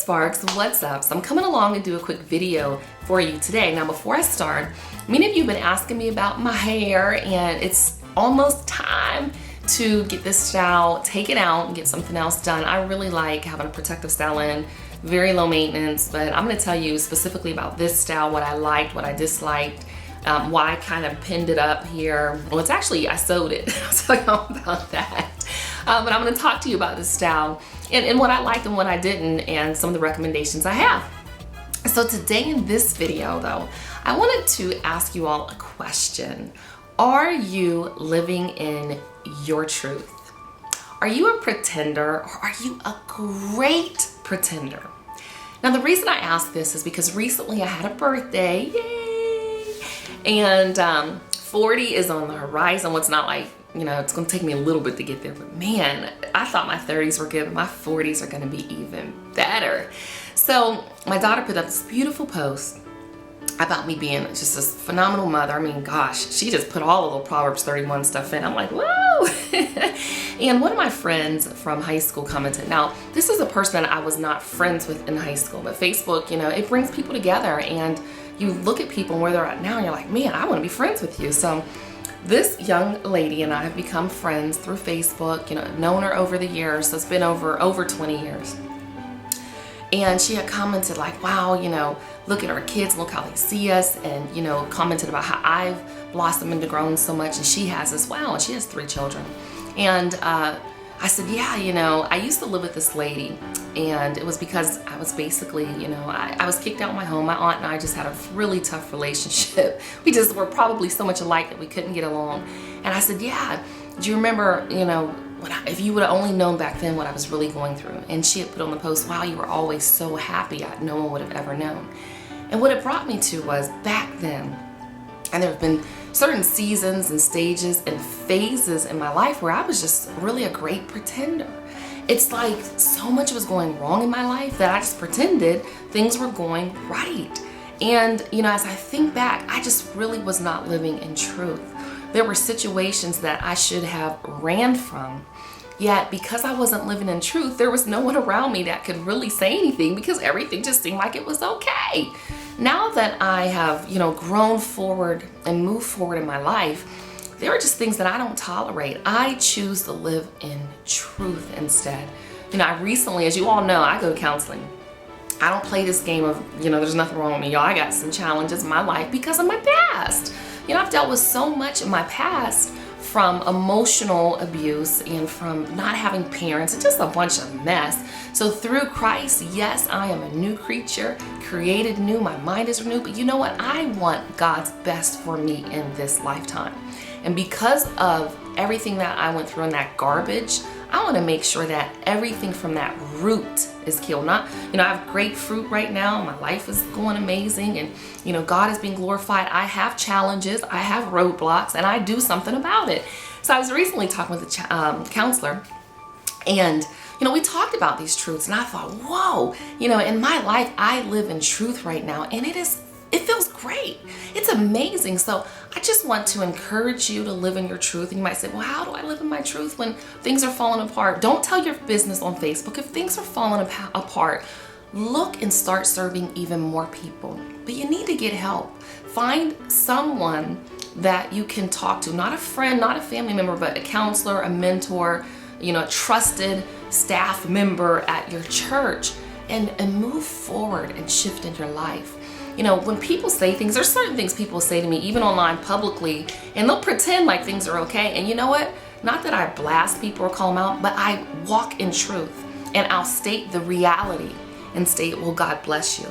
Sparks, what's up? So I'm coming along and do a quick video for you today. Now before I start, many of you have been asking me about my hair, and it's almost time to get this style taken out and get something else done. I really like having a protective style in, very low maintenance, but I'm gonna tell you specifically about this style, what I liked, what I disliked, why I kind of pinned it up here. Well, it's actually, I sewed it. I'll tell you about that. But I'm gonna talk to you about this style and what I liked and what I didn't, and some of the recommendations I have. So today in this video though, I wanted to ask you all a question. Are you living in your truth? Are you a pretender, or are you a great pretender? Now the reason I ask this is because recently I had a birthday, yay! And 40 is on the horizon. What's not like, you know, it's gonna take me a little bit to get there, but man, I thought my 30s were good, but my 40s are gonna be even better. So my daughter put up this beautiful post about me being just this phenomenal mother. I mean, gosh, she just put all of the Proverbs 31 stuff in. I'm like, whoa! And one of my friends from high school commented. Now, this is a person that I was not friends with in high school, but Facebook, you know, it brings people together, and you look at people and where they're at now, and you're like, man, I wanna be friends with you. So this young lady and I have become friends through Facebook, you know, known her over the years, so it's been over 20 years. And she had commented like, wow, you know, look at our kids, look how they see us, and, you know, commented about how I've blossomed and grown so much, and she has as well, and she has 3 children. And I said, yeah, you know, I used to live with this lady, and it was because I was basically, you know, I was kicked out of my home. My aunt and I just had a really tough relationship. We just were probably so much alike that we couldn't get along. And I said, yeah, do you remember, you know, if you would have only known back then what I was really going through? And she had put on the post, wow, you were always so happy. No one would have ever known. And what it brought me to was back then, and there have been certain seasons and stages and phases in my life where I was just really a great pretender. It's like so much was going wrong in my life that I just pretended things were going right. And, you know, as I think back, I just really was not living in truth. There were situations that I should have ran from, yet because I wasn't living in truth, there was no one around me that could really say anything because everything just seemed like it was okay. Now that I have, you know, grown forward and moved forward in my life, there are just things that I don't tolerate. I choose to live in truth instead. You know, I recently, as you all know, I go to counseling. I don't play this game of, you know, there's nothing wrong with me, y'all. I got some challenges in my life because of my past. You know, I've dealt with so much in my past, from emotional abuse and from not having parents, and just a bunch of mess. So through Christ, yes, I am a new creature, created new, my mind is renewed, but you know what? I want God's best for me in this lifetime. And because of everything that I went through in that garbage, I want to make sure that everything from that root is killed. Not, you know, I have great fruit right now. My life is going amazing, and, you know, God is being glorified. I have challenges, I have roadblocks, and I do something about it. So I was recently talking with a counselor, and, you know, we talked about these truths, and I thought, whoa, you know, in my life, I live in truth right now, and it feels great. It's amazing. So I just want to encourage you to live in your truth. And you might say, well, how do I live in my truth when things are falling apart? Don't tell your business on Facebook. If things are falling apart, look and start serving even more people. But you need to get help. Find someone that you can talk to, not a friend, not a family member, but a counselor, a mentor, you know, a trusted staff member at your church, and move forward and shift in your life. You know, when people say things, there's certain things people say to me, even online publicly, and they'll pretend like things are okay. And you know what? Not that I blast people or call them out, but I walk in truth, and I'll state the reality and state, well, God bless you.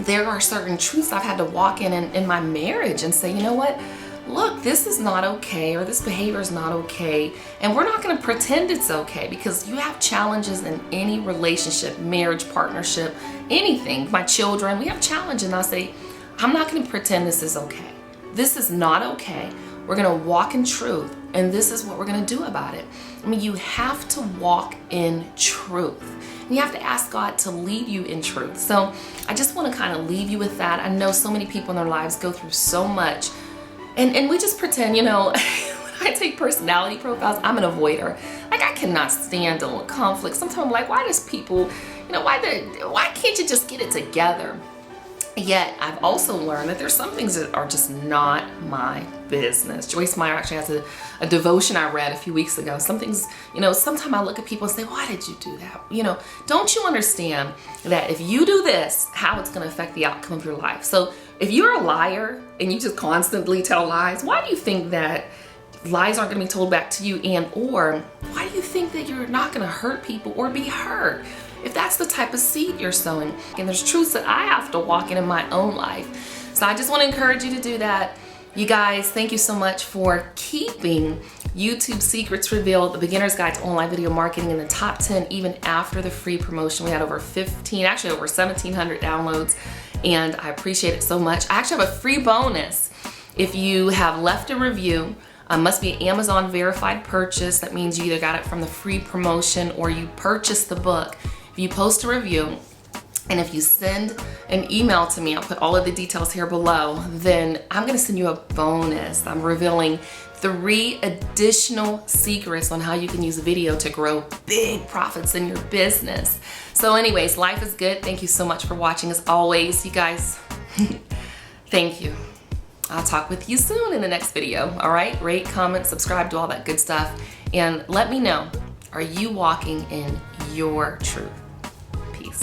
There are certain truths I've had to walk in my marriage and say, you know what? Look, this is not okay, or this behavior is not okay, and we're not going to pretend it's okay, because you have challenges in any relationship, marriage, partnership, anything. My children, we have challenges, and I say, I'm not going to pretend this is okay. This is not okay. We're going to walk in truth, and this is what we're going to do about it. I mean, you have to walk in truth. And you have to ask God to lead you in truth. So I just want to kind of leave you with that. I know so many people in their lives go through so much, and we just pretend, you know, when I take personality profiles, I'm an avoider. Like, I cannot stand dealing with conflict. Sometimes I'm like, why does people, why can't you just get it together? Yet I've also learned that there's some things that are just not my business. Joyce Meyer actually has a devotion I read a few weeks ago. Some things, sometimes I look at people and say, why did you do that? Don't you understand that if you do this, how it's going to affect the outcome of your life? So if you're a liar and you just constantly tell lies, why do you think that lies aren't going to be told back to you? Or why do you think that you're not going to hurt people or be hurt? If that's the type of seed you're sowing. And there's truths that I have to walk in my own life. So I just want to encourage you to do that. You guys, thank you so much for keeping YouTube Secrets Revealed, the Beginner's Guide to Online Video Marketing, in the top 10 even after the free promotion. We had over 1,700 downloads, and I appreciate it so much. I actually have a free bonus. If you have left a review, must be an Amazon verified purchase. That means you either got it from the free promotion or you purchased the book. If you post a review and if you send an email to me, I'll put all of the details here below, then I'm gonna send you a bonus. I'm revealing 3 additional secrets on how you can use video to grow big profits in your business. So anyways, life is good. Thank you so much for watching as always, you guys. Thank you. I'll talk with you soon in the next video. All right, rate, comment, subscribe, do all that good stuff. And let me know, are you walking in your truth? Peace.